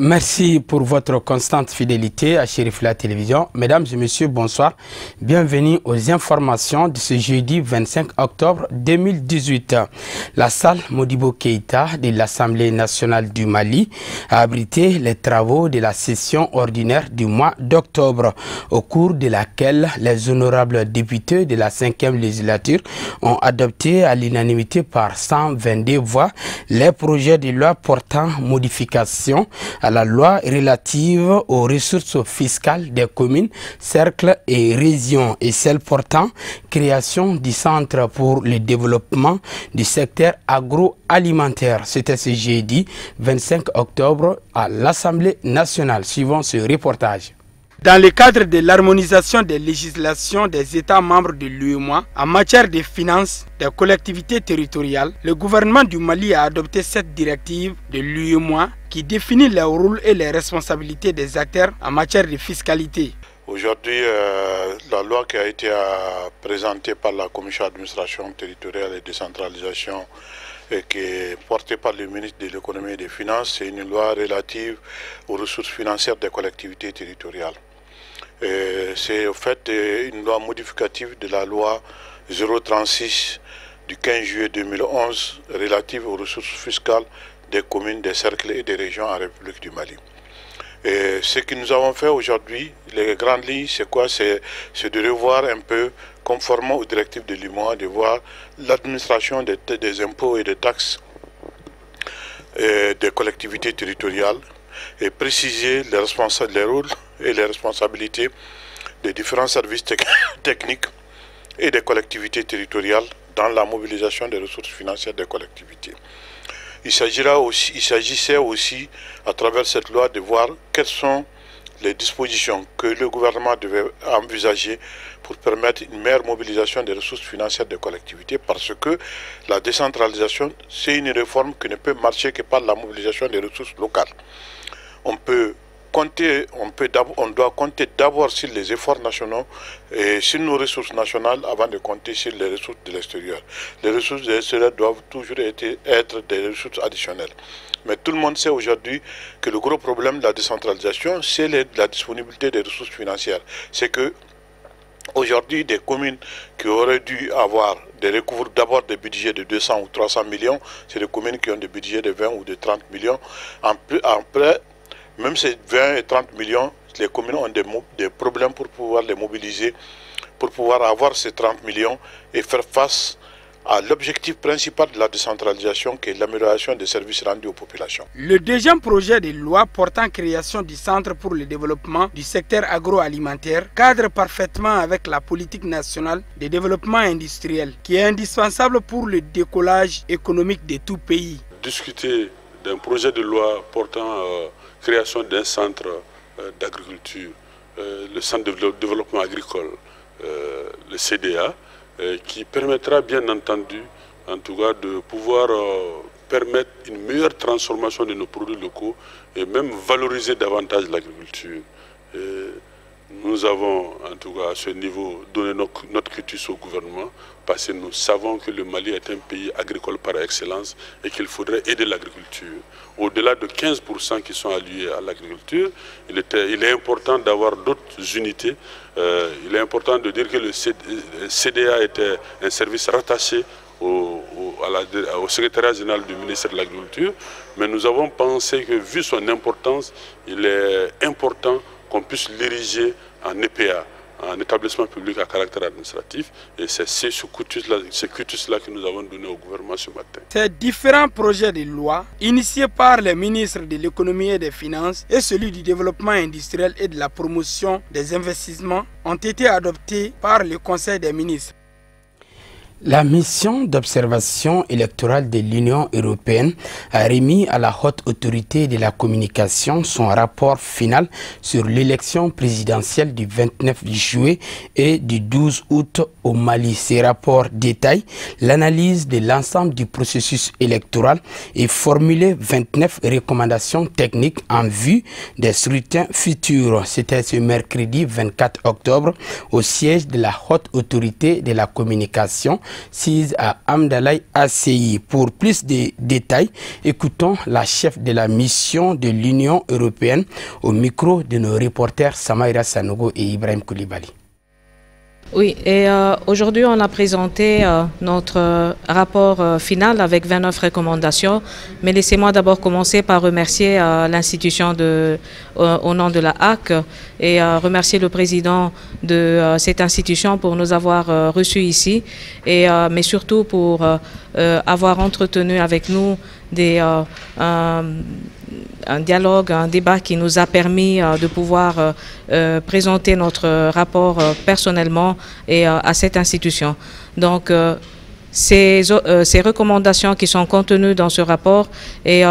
Merci pour votre constante fidélité à Chérif La Télévision. Mesdames et messieurs, bonsoir. Bienvenue aux informations de ce jeudi 25 octobre 2018. La salle Modibo Keïta de l'Assemblée nationale du Mali a abrité les travaux de la session ordinaire du mois d'octobre, au cours de laquelle les honorables députés de la 5e législature ont adopté à l'unanimité par 122 voix les projets de loi portant modification à la loi relative aux ressources fiscales des communes, cercles et régions et celle portant création du Centre pour le développement du secteur agroalimentaire. C'était ce jeudi 25 octobre à l'Assemblée nationale. Suivons ce reportage. Dans le cadre de l'harmonisation des législations des États membres de l'UEMOA en matière de finances des collectivités territoriales, le gouvernement du Mali a adopté cette directive de l'UEMOA qui définit les rôles et les responsabilités des acteurs en matière de fiscalité. Aujourd'hui, la loi qui a été présentée par la Commission d'administration territoriale et décentralisation et qui est portée par le ministre de l'économie et des finances, c'est une loi relative aux ressources financières des collectivités territoriales. C'est au fait une loi modificative de la loi 036 du 15 juillet 2011 relative aux ressources fiscales des communes, des cercles et des régions en République du Mali. Et ce que nous avons fait aujourd'hui, les grandes lignes, c'est quoi? C'est de revoir un peu, conformément aux directives de l'UEMOA, de voir l'administration des impôts et des taxes des collectivités territoriales et préciser les rôles et les responsabilités des différents services techniques et des collectivités territoriales dans la mobilisation des ressources financières des collectivités. Il s'agissait aussi, à travers cette loi, de voir quelles sont les dispositions que le gouvernement devait envisager pour permettre une meilleure mobilisation des ressources financières des collectivités, parce que la décentralisation, c'est une réforme qui ne peut marcher que par la mobilisation des ressources locales. On doit compter d'abord sur les efforts nationaux et sur nos ressources nationales avant de compter sur les ressources de l'extérieur. Les ressources de l'extérieur doivent toujours être des ressources additionnelles. Mais tout le monde sait aujourd'hui que le gros problème de la décentralisation, c'est la disponibilité des ressources financières. C'est que aujourd'hui, des communes qui auraient dû avoir recouvrent d'abord des budgets de 200 ou 300 millions, c'est des communes qui ont des budgets de 20 ou de 30 millions. Après, même ces 20 et 30 millions, les communes ont des problèmes pour pouvoir les mobiliser, pour pouvoir avoir ces 30 millions et faire face à l'objectif principal de la décentralisation qui est l'amélioration des services rendus aux populations. Le deuxième projet de loi portant création du Centre pour le développement du secteur agroalimentaire cadre parfaitement avec la politique nationale de développement industriel qui est indispensable pour le décollage économique de tout pays. Discuter d'un projet de loi portant création d'un centre d'agriculture, le centre de développement agricole, le CDA, qui permettra bien entendu, en tout cas, de pouvoir permettre une meilleure transformation de nos produits locaux et même valoriser davantage l'agriculture. Nous avons, en tout cas, à ce niveau, donné notre quitus au gouvernement parce que nous savons que le Mali est un pays agricole par excellence et qu'il faudrait aider l'agriculture. Au-delà de 15% qui sont alliés à l'agriculture, il est important d'avoir d'autres unités. Il est important de dire que le CDA était un service rattaché au secrétariat général du ministère de l'Agriculture, mais nous avons pensé que, vu son importance, il est important qu'on puisse l'ériger en EPA, en établissement public à caractère administratif, et c'est ce quitus-là que nous avons donné au gouvernement ce matin. Ces différents projets de loi, initiés par les ministres de l'économie et des finances et celui du développement industriel et de la promotion des investissements, ont été adoptés par le Conseil des ministres. La mission d'observation électorale de l'Union européenne a remis à la haute autorité de la communication son rapport final sur l'élection présidentielle du 29 juillet et du 12 août au Mali. Ces rapports détaillent l'analyse de l'ensemble du processus électoral et formulent 29 recommandations techniques en vue des scrutins futurs. C'était ce mercredi 24 octobre au siège de la haute autorité de la communication sise à Amdalaï ACI. Pour plus de détails, écoutons la chef de la mission de l'Union européenne au micro de nos reporters Samaïra Sanogo et Ibrahim Koulibaly. Oui, et aujourd'hui on a présenté notre rapport final avec 29 recommandations, mais laissez-moi d'abord commencer par remercier l'institution au nom de la HAC et remercier le président de cette institution pour nous avoir reçus ici, et, mais surtout pour avoir entretenu avec nous un dialogue, un débat qui nous a permis de pouvoir présenter notre rapport personnellement et à cette institution. Donc, ces recommandations qui sont contenues dans ce rapport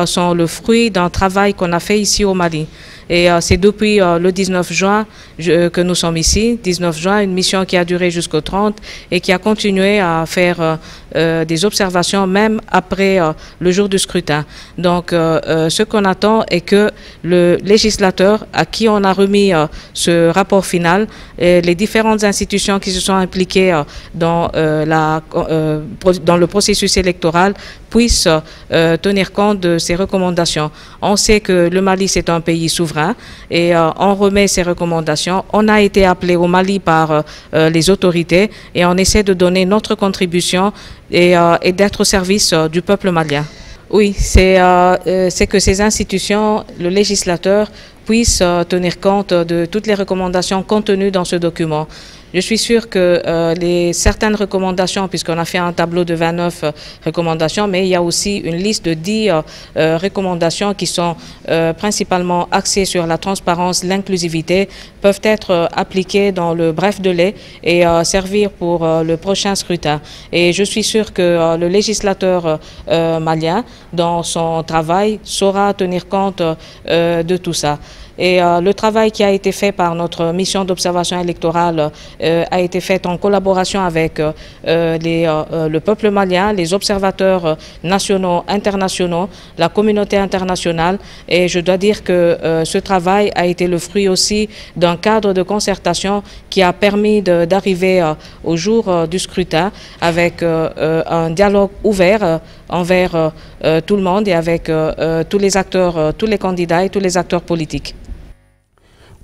sont le fruit d'un travail qu'on a fait ici au Mali. Et c'est depuis le 19 juin que nous sommes ici, 19 juin, une mission qui a duré jusqu'au 30 et qui a continué à faire des observations même après le jour du scrutin. Donc ce qu'on attend est que le législateur à qui on a remis ce rapport final, les différentes institutions qui se sont impliquées dans le processus électoral puissent tenir compte de ces recommandations. On sait que le Mali c'est un pays souverain et on remet ces recommandations. On a été appelé au Mali par les autorités et on essaie de donner notre contribution et d'être au service du peuple malien. Oui, c'est que ces institutions, le législateur, puissent tenir compte de toutes les recommandations contenues dans ce document. Je suis sûre que certaines recommandations, puisqu'on a fait un tableau de 29 recommandations, mais il y a aussi une liste de 10 recommandations qui sont principalement axées sur la transparence, l'inclusivité, peuvent être appliquées dans le bref délai et servir pour le prochain scrutin. Et je suis sûre que le législateur malien, dans son travail, saura tenir compte de tout ça. Et le travail qui a été fait par notre mission d'observation électorale a été fait en collaboration avec le peuple malien, les observateurs nationaux, internationaux, la communauté internationale. Et je dois dire que ce travail a été le fruit aussi d'un cadre de concertation qui a permis d'arriver au jour du scrutin avec un dialogue ouvert envers tout le monde et avec tous les acteurs, tous les candidats et tous les acteurs politiques.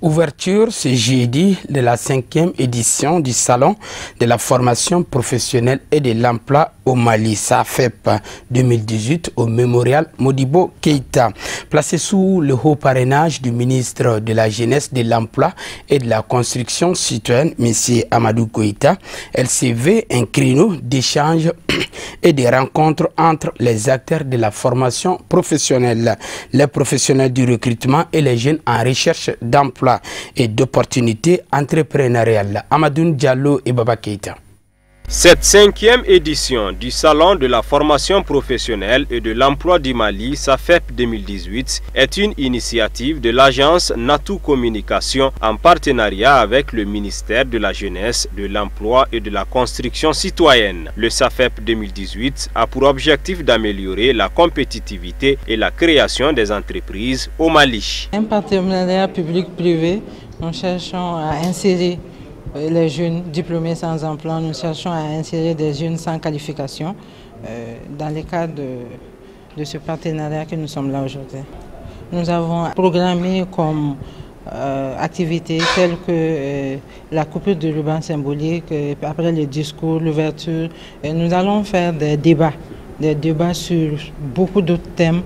Ouverture ce jeudi de la 5e édition du Salon de la formation professionnelle et de l'emploi au Mali, SAFEP 2018 au mémorial Modibo Keïta. Placé sous le haut parrainage du ministre de la Jeunesse, de l'Emploi et de la Construction citoyenne, M. Amadou Koïta, elle s'est vu un créneau d'échange et de rencontres entre les acteurs de la formation professionnelle, les professionnels du recrutement et les jeunes en recherche d'emploi et d'opportunités entrepreneuriales. Amadou Diallo et Baba Keïta. Cette 5e édition du Salon de la formation professionnelle et de l'emploi du Mali, SAFEP 2018, est une initiative de l'agence Natou Communication en partenariat avec le ministère de la Jeunesse, de l'Emploi et de la Construction citoyenne. Le SAFEP 2018 a pour objectif d'améliorer la compétitivité et la création des entreprises au Mali. Un partenariat public-privé, nous cherchons à insérer les jeunes diplômés sans emploi, nous cherchons à insérer des jeunes sans qualification dans le cadre de ce partenariat que nous sommes là aujourd'hui. Nous avons programmé comme activités telles que la coupure de ruban symbolique, après le discours, l'ouverture. Nous allons faire des débats sur beaucoup d'autres thèmes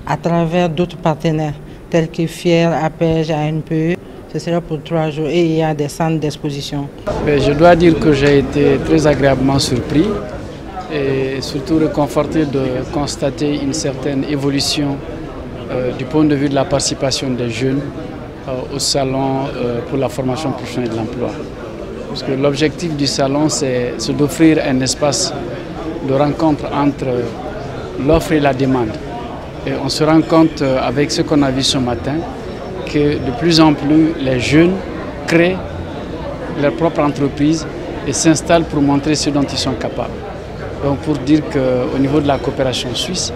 à travers d'autres partenaires tels que FIER, APEJ, ANPE. Ce sera pour 3 jours et il y a des centres d'exposition. Je dois dire que j'ai été très agréablement surpris et surtout réconforté de constater une certaine évolution du point de vue de la participation des jeunes au salon pour la formation professionnelle de l'emploi. Parce que l'objectif du salon, c'est d'offrir un espace de rencontre entre l'offre et la demande. Et on se rend compte avec ce qu'on a vu ce matin, que de plus en plus les jeunes créent leur propre entreprise et s'installent pour montrer ce dont ils sont capables. Donc pour dire qu'au niveau de la coopération suisse,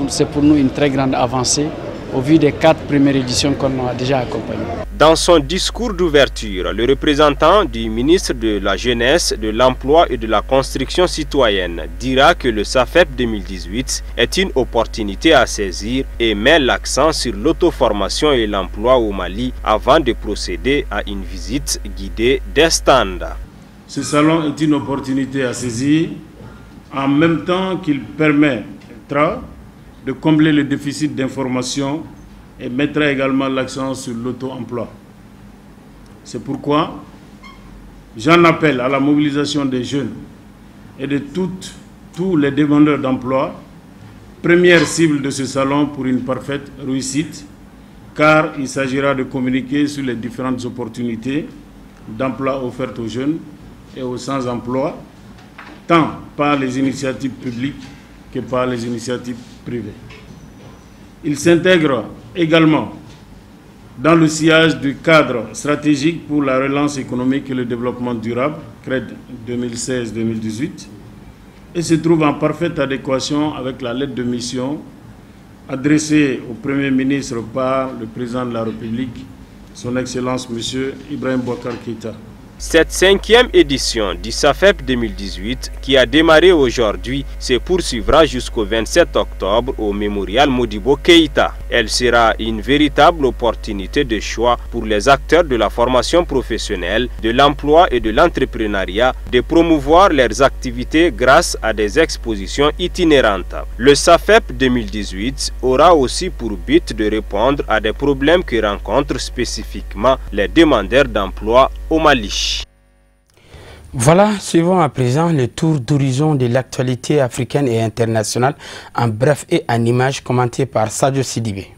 c'est pour nous une très grande avancée au vu des 4 premières éditions qu'on a déjà accompagnées. Dans son discours d'ouverture, le représentant du ministre de la Jeunesse, de l'Emploi et de la Construction citoyenne dira que le SAFEP 2018 est une opportunité à saisir et met l'accent sur l'auto-formation et l'emploi au Mali avant de procéder à une visite guidée des stands. Ce salon est une opportunité à saisir en même temps qu'il permettra de combler le déficit d'information et mettra également l'accent sur l'auto-emploi. C'est pourquoi j'en appelle à la mobilisation des jeunes et de tous les demandeurs d'emploi, première cible de ce salon pour une parfaite réussite, car il s'agira de communiquer sur les différentes opportunités d'emploi offertes aux jeunes et aux sans-emploi, tant par les initiatives publiques que par les initiatives privées. Il s'intègre également dans le sillage du cadre stratégique pour la relance économique et le développement durable, CRED 2016-2018, et se trouve en parfaite adéquation avec la lettre de mission adressée au Premier ministre par le Président de la République, Son Excellence M. Ibrahim Boubacar Keïta. Cette 5e édition du SAFEP 2018, qui a démarré aujourd'hui, se poursuivra jusqu'au 27 octobre au mémorial Modibo Keïta. Elle sera une véritable opportunité de choix pour les acteurs de la formation professionnelle, de l'emploi et de l'entrepreneuriat de promouvoir leurs activités grâce à des expositions itinérantes. Le SAFEP 2018 aura aussi pour but de répondre à des problèmes que rencontrent spécifiquement les demandeurs d'emploi au Mali. Voilà, suivons à présent le tour d'horizon de l'actualité africaine et internationale en bref et en images commenté par Sadio Sidibé.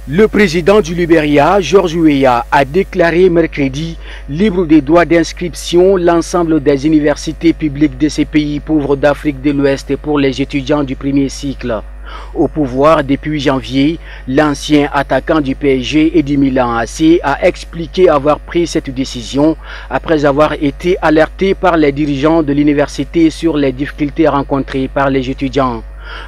Le président du Libéria, George Weah, a déclaré mercredi libre des droits d'inscription l'ensemble des universités publiques de ces pays pauvres d'Afrique de l'Ouest pour les étudiants du premier cycle. Au pouvoir depuis janvier, l'ancien attaquant du PSG et du Milan AC a expliqué avoir pris cette décision après avoir été alerté par les dirigeants de l'université sur les difficultés rencontrées par les étudiants,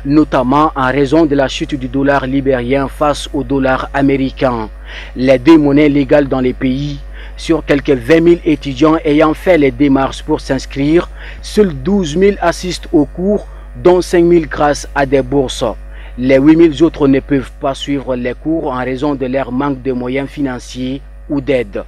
notamment en raison de la chute du dollar libérien face au dollar américain. Les deux monnaies légales dans les pays. Sur quelques 20 000 étudiants ayant fait les démarches pour s'inscrire, seuls 12 000 assistent aux cours, dont 5 000 grâce à des bourses. Les 8 000 autres ne peuvent pas suivre les cours en raison de leur manque de moyens financiers ou d'aide.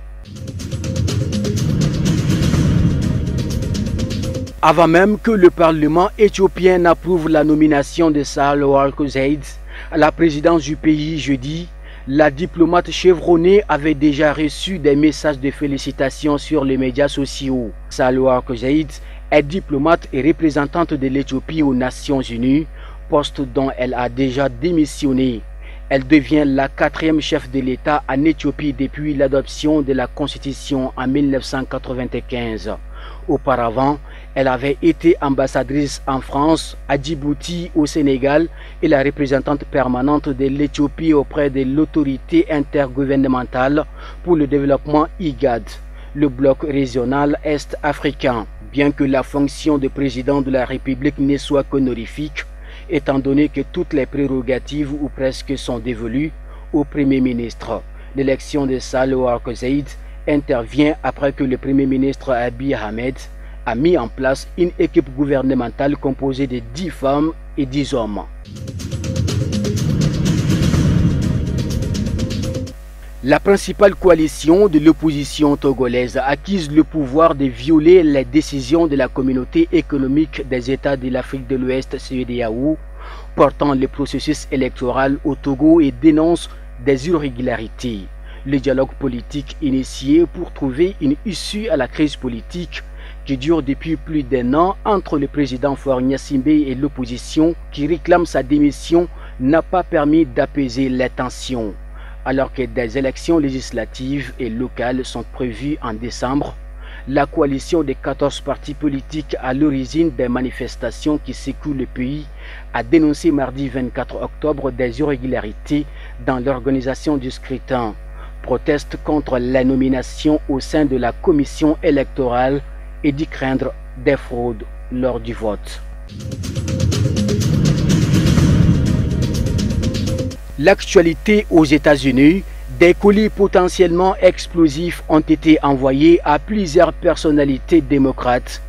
Avant même que le Parlement éthiopien n'approuve la nomination de Sahle-Work Zewde à la présidence du pays jeudi, la diplomate chevronnée avait déjà reçu des messages de félicitations sur les médias sociaux. Sahle-Work Zewde est diplomate et représentante de l'Éthiopie aux Nations Unies, poste dont elle a déjà démissionné. Elle devient la 4e chef de l'État en Éthiopie depuis l'adoption de la Constitution en 1995. Auparavant, elle avait été ambassadrice en France, à Djibouti, au Sénégal et la représentante permanente de l'Éthiopie auprès de l'autorité intergouvernementale pour le développement IGAD, le bloc régional est-africain. Bien que la fonction de président de la République ne soit qu'honorifique, étant donné que toutes les prérogatives ou presque sont dévolues au Premier ministre. L'élection de Sahle-Work Zewde intervient après que le Premier ministre Abiy Ahmed a mis en place une équipe gouvernementale composée de 10 femmes et 10 hommes. La principale coalition de l'opposition togolaise accuse le pouvoir de violer les décisions de la communauté économique des États de l'Afrique de l'Ouest CEDEAO portant le processus électoral au Togo et dénonce des irrégularités. Le dialogue politique initié pour trouver une issue à la crise politique qui dure depuis plus d'1 an entre le président Faure Gnassingbé et l'opposition qui réclame sa démission n'a pas permis d'apaiser les tensions. Alors que des élections législatives et locales sont prévues en décembre, la coalition des 14 partis politiques à l'origine des manifestations qui secouent le pays a dénoncé mardi 24 octobre des irrégularités dans l'organisation du scrutin, proteste contre la nomination au sein de la commission électorale et dit craindre des fraudes lors du vote. L'actualité aux États-Unis, des colis potentiellement explosifs ont été envoyés à plusieurs personnalités démocrates,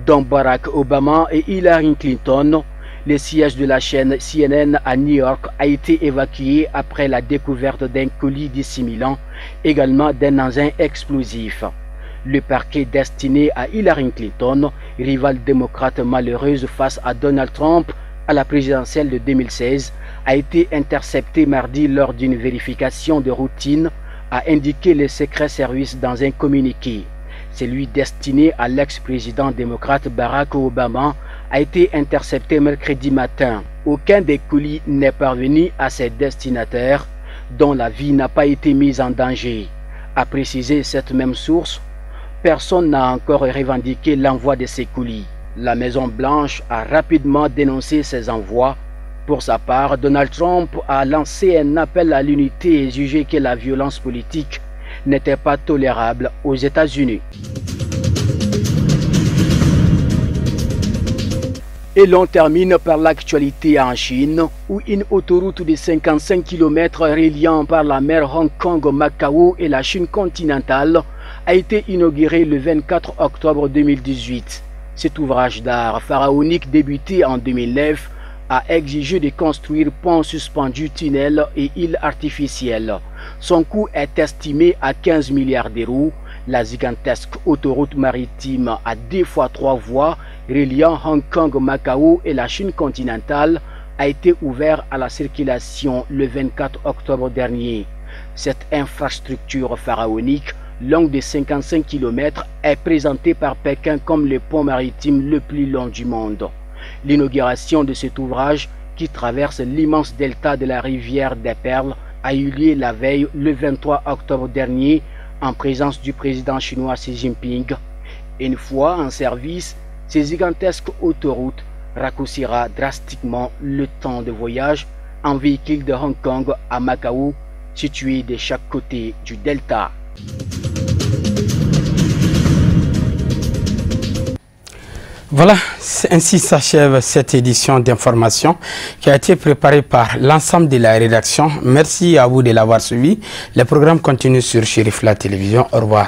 dont Barack Obama et Hillary Clinton. Le siège de la chaîne CNN à New York a été évacué après la découverte d'un colis dissimulant également d'un engin explosif. Le parquet destiné à Hillary Clinton, rivale démocrate malheureuse face à Donald Trump à la présidentielle de 2016, a été intercepté mardi lors d'une vérification de routine, a indiqué le Secret Service dans un communiqué. Celui destiné à l'ex-président démocrate Barack Obama a été intercepté mercredi matin. Aucun des colis n'est parvenu à ses destinataires, dont la vie n'a pas été mise en danger. A précisé cette même source, personne n'a encore revendiqué l'envoi de ces colis. La Maison-Blanche a rapidement dénoncé ces envois. Pour sa part, Donald Trump a lancé un appel à l'unité et jugé que la violence politique n'était pas tolérable aux États-Unis. Et l'on termine par l'actualité en Chine, où une autoroute de 55 km reliant par la mer Hong Kong, Macao et la Chine continentale a été inaugurée le 24 octobre 2018. Cet ouvrage d'art pharaonique débuté en 2009 a exigé de construire ponts suspendus, tunnels et îles artificielles. Son coût est estimé à 15 milliards d'euros. La gigantesque autoroute maritime à 2 fois 3 voies reliant Hong Kong, Macao et la Chine continentale a été ouverte à la circulation le 24 octobre dernier. Cette infrastructure pharaonique, longue de 55 km, est présentée par Pékin comme le pont maritime le plus long du monde. L'inauguration de cet ouvrage, qui traverse l'immense delta de la rivière des Perles, a eu lieu la veille le 23 octobre dernier en présence du président chinois Xi Jinping. Une fois en service, ces gigantesques autoroutes raccourcira drastiquement le temps de voyage en véhicule de Hong Kong à Macao, situé de chaque côté du delta. Voilà, ainsi s'achève cette édition d'information qui a été préparée par l'ensemble de la rédaction. Merci à vous de l'avoir suivi. Le programme continue sur Chérif La Télévision. Au revoir.